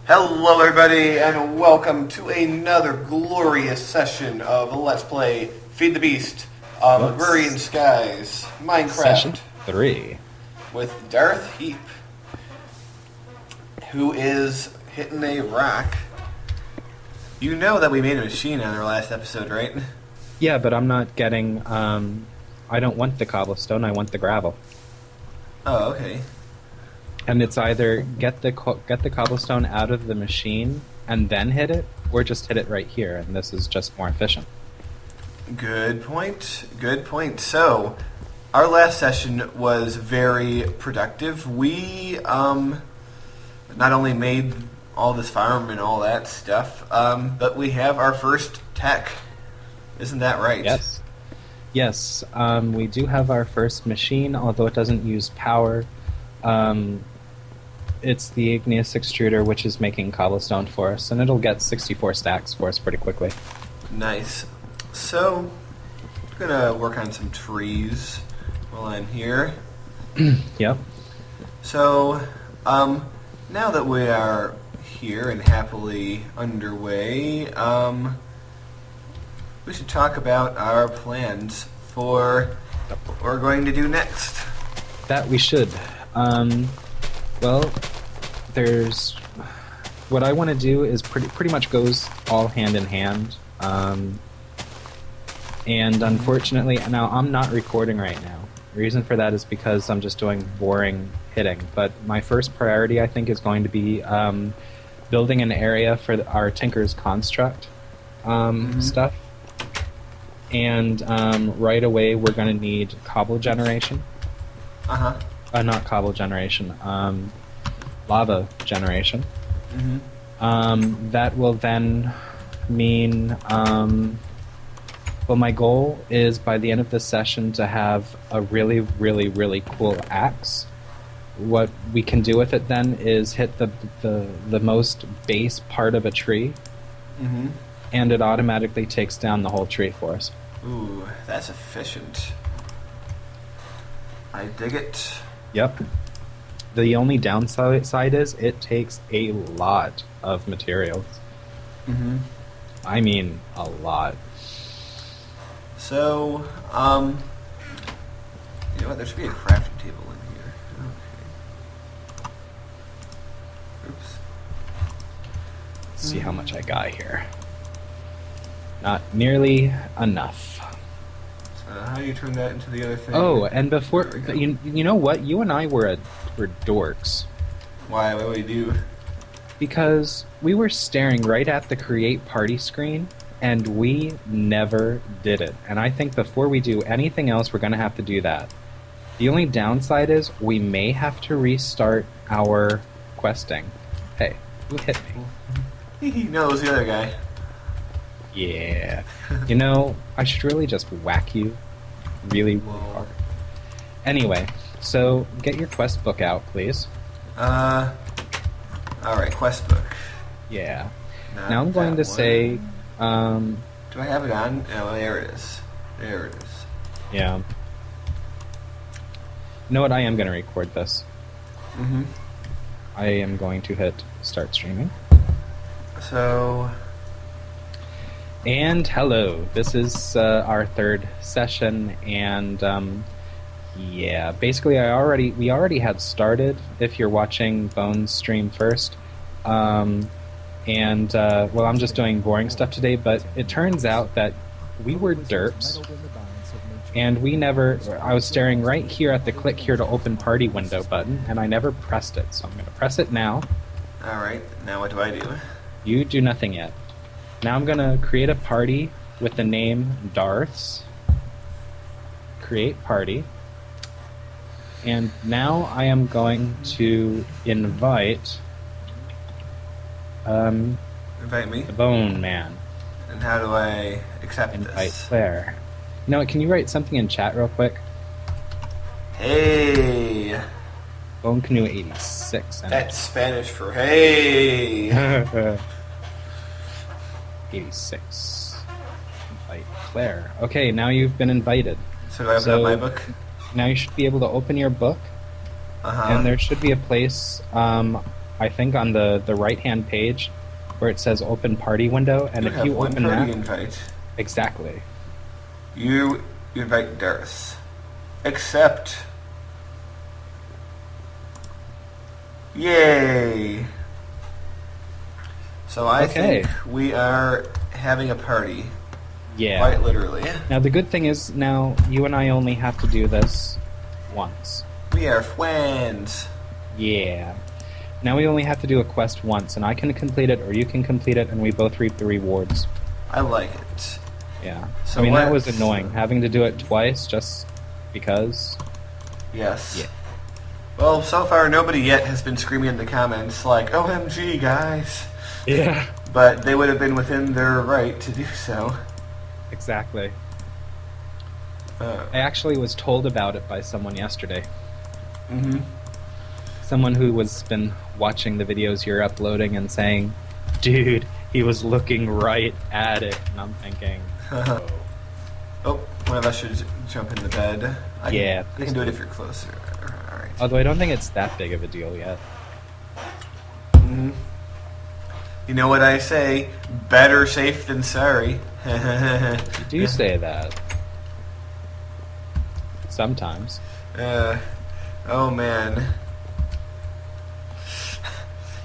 Hello everybody, and welcome to another glorious session of Let's Play Feed the Beast of Agrarian Skies, Minecraft. Session 3. With DarthHeap, who is hitting a rock. You know that we made a machine on our last episode, right? Yeah, but I'm not getting, I don't want the cobblestone, I want the gravel. Oh, okay. And it's either get the cobblestone out of the machine and then hit it, or just hit it right here, and this is just more efficient. Good point. Good point. So, our last session was very productive. We not only made all this farm and all that stuff, but we have our first tech. Isn't that right? Yes. Yes, we do have our first machine, although it doesn't use power. It's the igneous extruder, which is making cobblestone for us, and it'll get 64 stacks for us pretty quickly. Nice. So, I'm gonna work on some trees while I'm here. Yep. So, now that we are here and happily underway, we should talk about our plans for what we're going to do next. That we should. Well, there's... What I want to do is pretty much goes all hand in hand. And unfortunately, now I'm not recording right now. The reason for that is because I'm just doing boring hitting. But my first priority, I think, is going to be building an area for our Tinker's Construct stuff. And right away, we're going to need cobble generation. Uh-huh. Not cobble generation, lava generation. That will then mean, well, my goal is by the end of this session to have a really, really, really cool axe. What we can do with it then is hit the most base part of a tree, and it automatically takes down the whole tree for us. Ooh, that's efficient. I dig it. Yep. The only downside is it takes a lot of materials. I mean, a lot. So, you know what? There should be a crafting table in here. Okay. Oops. Let's see how much I got here. Not nearly enough. How do you turn that into the other thing? Oh, and before you know what? You and I were dorks. Why? What do we do? Because we were staring right at the create party screen, and we never did it. And I think before we do anything else, we're going to have to do that. The only downside is we may have to restart our questing. Hey, who hit me? No, it was the other guy. Yeah. You know, I should really just whack you really hard. Anyway, so get your quest book out, please. Alright, quest book. Yeah. Now I'm going to say... Do I have it on? Oh, there it is. There it is. Yeah. You know what? I am going to record this. I am going to hit start streaming. So... And hello, this is our third session, and yeah, basically we already had started, if you're watching Bones stream first, well, I'm just doing boring stuff today, but it turns out that we were derps, and I was staring right here at the click here to open party window button, and I never pressed it, so I'm going to press it now. Alright, now what do I do? You do nothing yet. Now I'm going to create a party with the name Darth's. Create party. And now I am going to invite... invite me? The Bone Man. And how do I accept invite this? Claire. You know what, can you write something in chat real quick? Hey! Bone Canoe 86. That's Spanish for hey! 86. Invite Claire. Okay, now you've been invited. So do I open up my book? Now you should be able to open your book. And there should be a place I think on the right-hand page where it says open party window, and You if have you one open party that... invite. Exactly. You invite Darth. Accept. Yay! So I Okay. think we are having a party. Yeah. Quite literally. Now, the good thing is, now you and I only have to do this once. We are friends. Yeah. Now we only have to do a quest once, and I can complete it, or you can complete it, and we both reap the rewards. I like it. Yeah. So I mean, that was let's- annoying, having to do it twice just because. Yes. Yeah. Well, so far nobody yet has been screaming in the comments like, OMG, guys. Yeah. But they would have been within their right to do so. Exactly. I actually was told about it by someone yesterday. Mm-hmm. Someone who was been watching the videos you're uploading and saying, dude, he was looking right at it. And I'm thinking, Oh, one of us should jump in the bed. Yeah. I can do it if you're closer. Alright. although I don't think it's that big of a deal yet. Mhm. You know what I say? Better safe than sorry. You do say that. Sometimes. Oh man.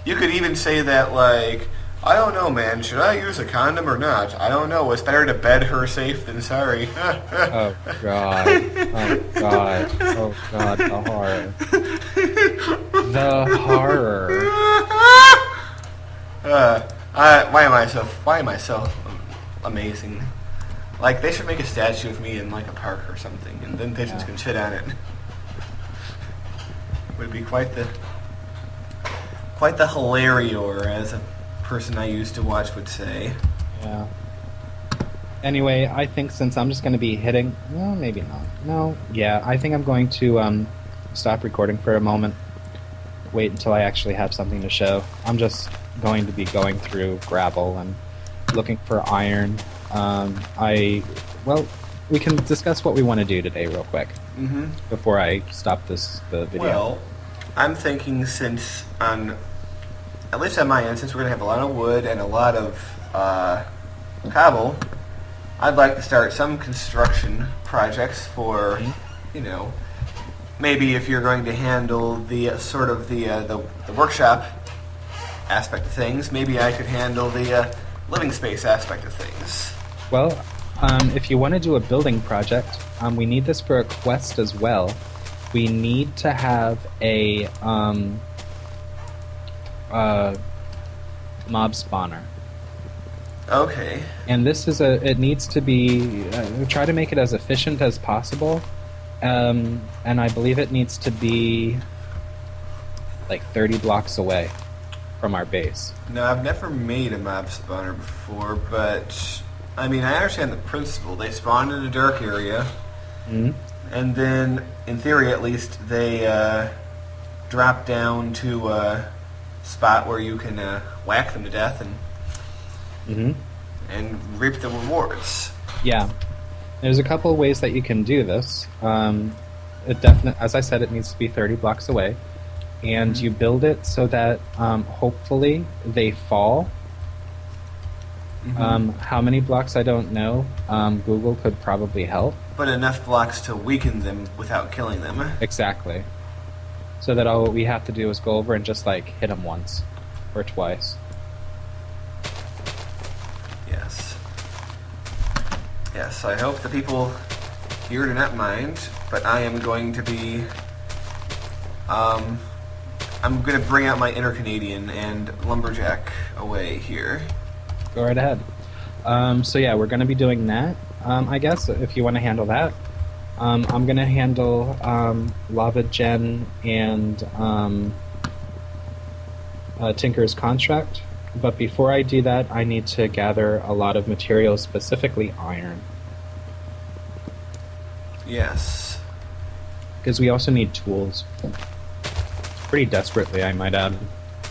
You could even say that like, I don't know, man. Should I use a condom or not? I don't know. It's better to bed her safe than sorry. Oh god. Oh god. Oh god. The horror. The horror. Why am I so amazing? Like, they should make a statue of me in like a park or something, and then pigeons can shit on it. Would be quite the hilarior, as a person I used to watch would say. Yeah. Anyway, I think since I'm just going to be hitting... Well, maybe not. No, yeah, I think I'm going to stop recording for a moment. Wait until I actually have something to show. I'm just going to be going through gravel and looking for iron. Well, we can discuss what we want to do today real quick Mm-hmm. before I stop the video. Well, I'm thinking since at least on my end, since we're going to have a lot of wood and a lot of cobble, I'd like to start some construction projects for, maybe if you're going to handle the sort of the workshop aspect of things, maybe I could handle the living space aspect of things. Well, if you want to do a building project, we need this for a quest as well. We need to have a mob spawner. Okay. And this is it needs to be, try to make it as efficient as possible. And I believe it needs to be like 30 blocks away from our base. No, I've never made a mob spawner before, but I mean, I understand the principle. They spawn in a dark area, and then, in theory at least, they drop down to a spot where you can whack them to death and reap the rewards. Yeah. There's a couple of ways that you can do this. As I said, it needs to be 30 blocks away. And you build it so that hopefully they fall. How many blocks, I don't know. Google could probably help. But enough blocks to weaken them without killing them. Exactly. So that all we have to do is go over and just like hit them once or twice. Yes. Yes, I hope the people here do not mind, but I am going to be... I'm going to bring out my inner Canadian and lumberjack away here. Go right ahead. So yeah, we're going to be doing that, I guess, if you want to handle that. I'm going to handle Lava Gen and Tinker's Contract. But before I do that, I need to gather a lot of materials, specifically iron. Yes. Because we also need tools. Pretty desperately, I might add.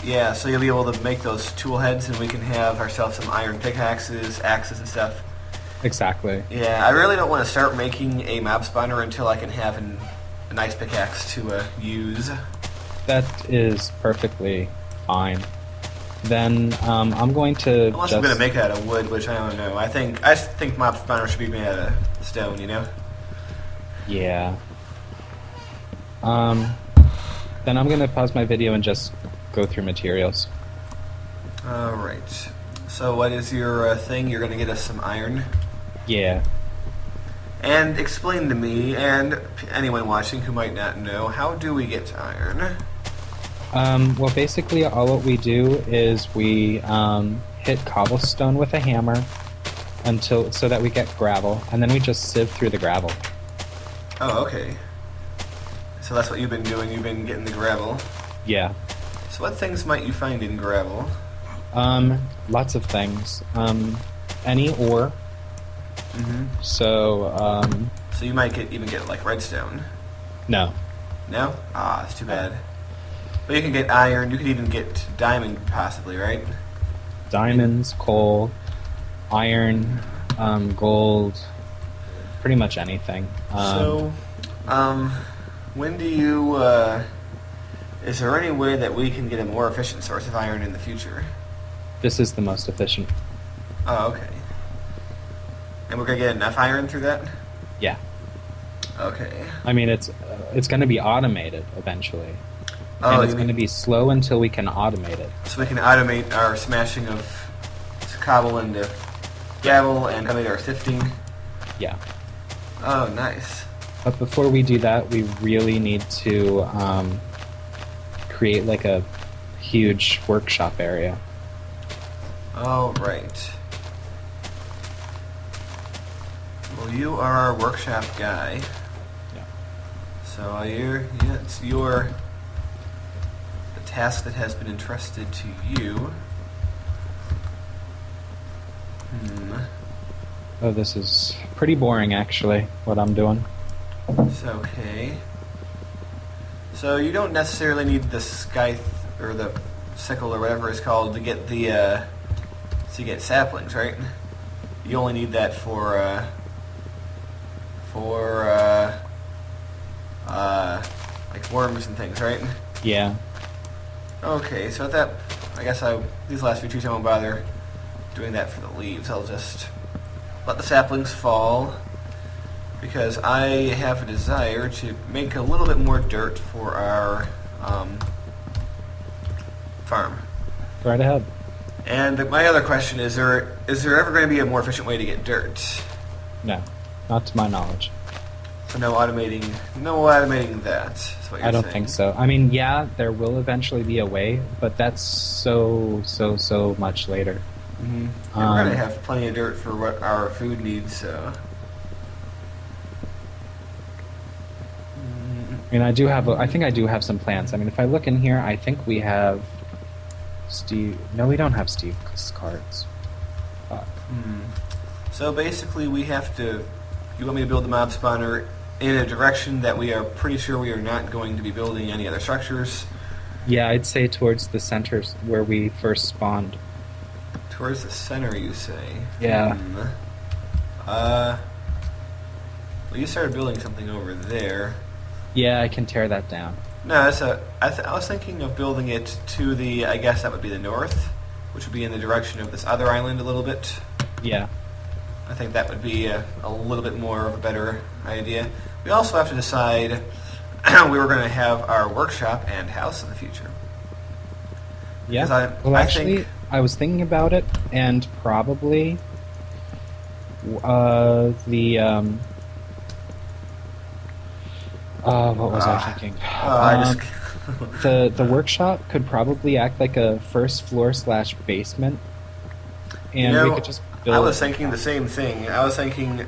Yeah, so you'll be able to make those tool heads and we can have ourselves some iron pickaxes, axes and stuff. Exactly. Yeah, I really don't want to start making a mob spawner until I can have a nice pickaxe to use. That is perfectly fine. Then I'm going to Unless I'm going to make it out of wood, which I don't know. I think mob spawner should be made out of stone, you know? Yeah. Then I'm going to pause my video and just go through materials. Alright. So what is your thing? You're going to get us some iron? Yeah. And explain to me, and anyone watching who might not know, how do we get iron? Well, basically, all what we do is we hit cobblestone with a hammer so that we get gravel, and then we just sieve through the gravel. Oh, okay. So that's what you've been doing. You've been getting the gravel. Yeah. So what things might you find in gravel? Lots of things. Any ore. Mm-hmm. So, So you might even get like redstone. No. No? Ah, that's too bad. But you can get iron. You could even get diamond, possibly, right? Diamonds, coal, iron, gold, pretty much anything. When do you, is there any way that we can get a more efficient source of iron in the future? This is the most efficient. Oh, okay. And we're going to get enough iron through that? Yeah. Okay. I mean, it's going to be automated eventually. Oh, and it's going to be slow until we can automate it. So we can automate our smashing of cobble into gravel and automate our sifting? Yeah. Oh, nice. But before we do that, we really need to create like a huge workshop area. Oh, right. Well, you are our workshop guy. Yeah. So it's the task that has been entrusted to you. Oh, this is pretty boring, actually, what I'm doing. It's okay. So you don't necessarily need the scythe or the sickle or whatever it's called to get to get saplings, right? You only need that for like worms and things, right? Yeah. Okay, so I guess these last few trees I won't bother doing that for the leaves. I'll just let the saplings fall because I have a desire to make a little bit more dirt for our farm. Right ahead. And my other question is there ever going to be a more efficient way to get dirt? No, not to my knowledge. So no automating that. Is what you're I don't saying. think so. I mean, yeah, there will eventually be a way, but that's so much later. Mm-hmm. We're going to have plenty of dirt for what our food needs, so... I mean, I think I do have some plants. I mean, if I look in here, I think we have Steve... No, we don't have Steve's cards. So basically we have to... You want me to build the mob spawner in a direction that we are pretty sure we are not going to be building any other structures? Yeah, I'd say towards the center where we first spawned. Towards the center, you say? Yeah. Well, you started building something over there. Yeah, I can tear that down. No, I was thinking of building it to the, I guess that would be the north, which would be in the direction of this other island a little bit. Yeah. I think that would be a little bit more of a better idea. We also have to decide we were going to have our workshop and house in the future. Yeah. I was thinking about it, and probably what was I thinking? The workshop could probably act like a first floor / basement, and we could just build. I was thinking the same thing. I was thinking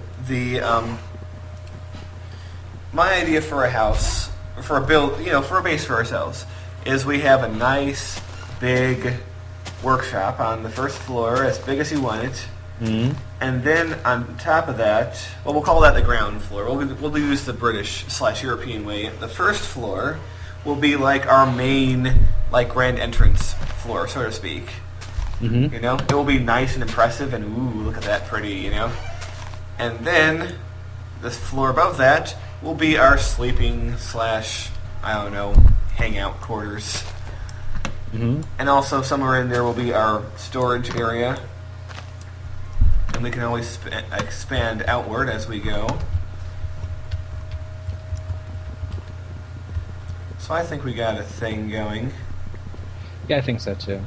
my idea for a house, for a base for ourselves, is we have a nice big workshop on the first floor, as big as you want it. Mm-hmm. And then on top of that, well, we'll call that the ground floor. We'll use the British / European way. The first floor will be like our main, like, grand entrance floor, so to speak. Mm-hmm. You know, it will be nice and impressive, and ooh, look at that pretty, you know. And then the floor above that will be our sleeping / hangout quarters. Hmm. And also somewhere in there will be our storage area. And we can always expand outward as we go. So I think we got a thing going. Yeah, I think so too.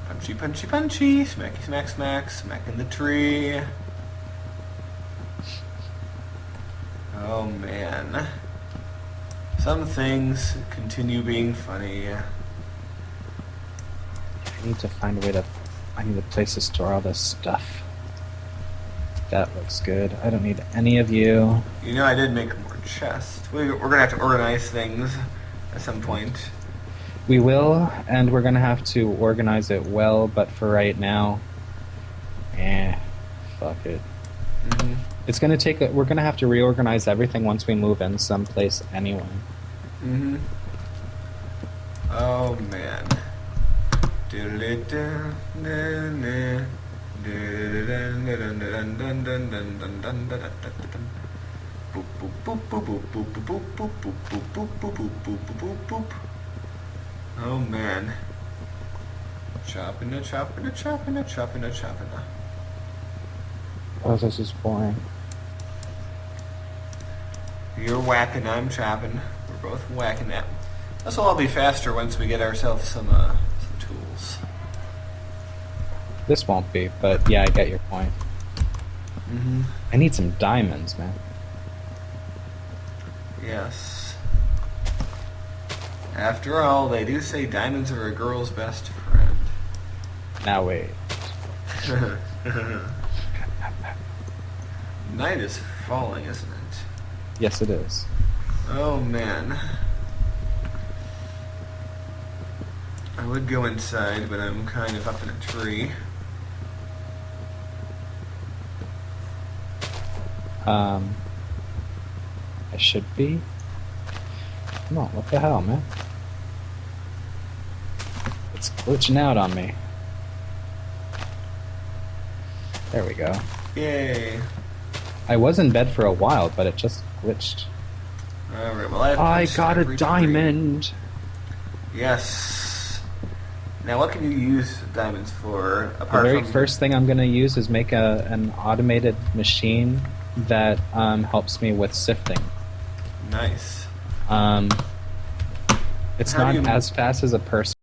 Punchy, punchy, punchy. Smacky, smack, smack. Smack in the tree. Oh, man. Some things continue being funny. I need to find a way to... I need a place to store all this stuff. That looks good. I don't need any of you. You know, I did make more chests. We're going to have to organize things at some point. We will, and we're going to have to organize it well, but for right now... fuck it. Mm-hmm. It's going to take... We're going to have to reorganize everything once we move in someplace anyway. Mm-hmm. Oh, man. Oh, man. Chopping a chopping a chopping a chopping a chopping a. Oh, this is boring. You're whacking, I'm chopping. We're both whacking that. This will all be faster once we get ourselves some tools. This won't be, but yeah, I get your point. Mm-hmm. I need some diamonds, man. Yes. After all, they do say diamonds are a girl's best friend. Now wait. Night is falling, isn't it? Yes, it is. Oh, man. I would go inside, but I'm kind of up in a tree. I should be. Come on, what the hell, man? It's glitching out on me. There we go. Yay. I was in bed for a while, but it just glitched. Alright, well I've I punched got a every diamond! tree. Yes. Now what can you use diamonds for, The apart very from... first thing I'm going to use is make an automated machine that helps me with sifting. Nice. It's How not do you- as fast as a person.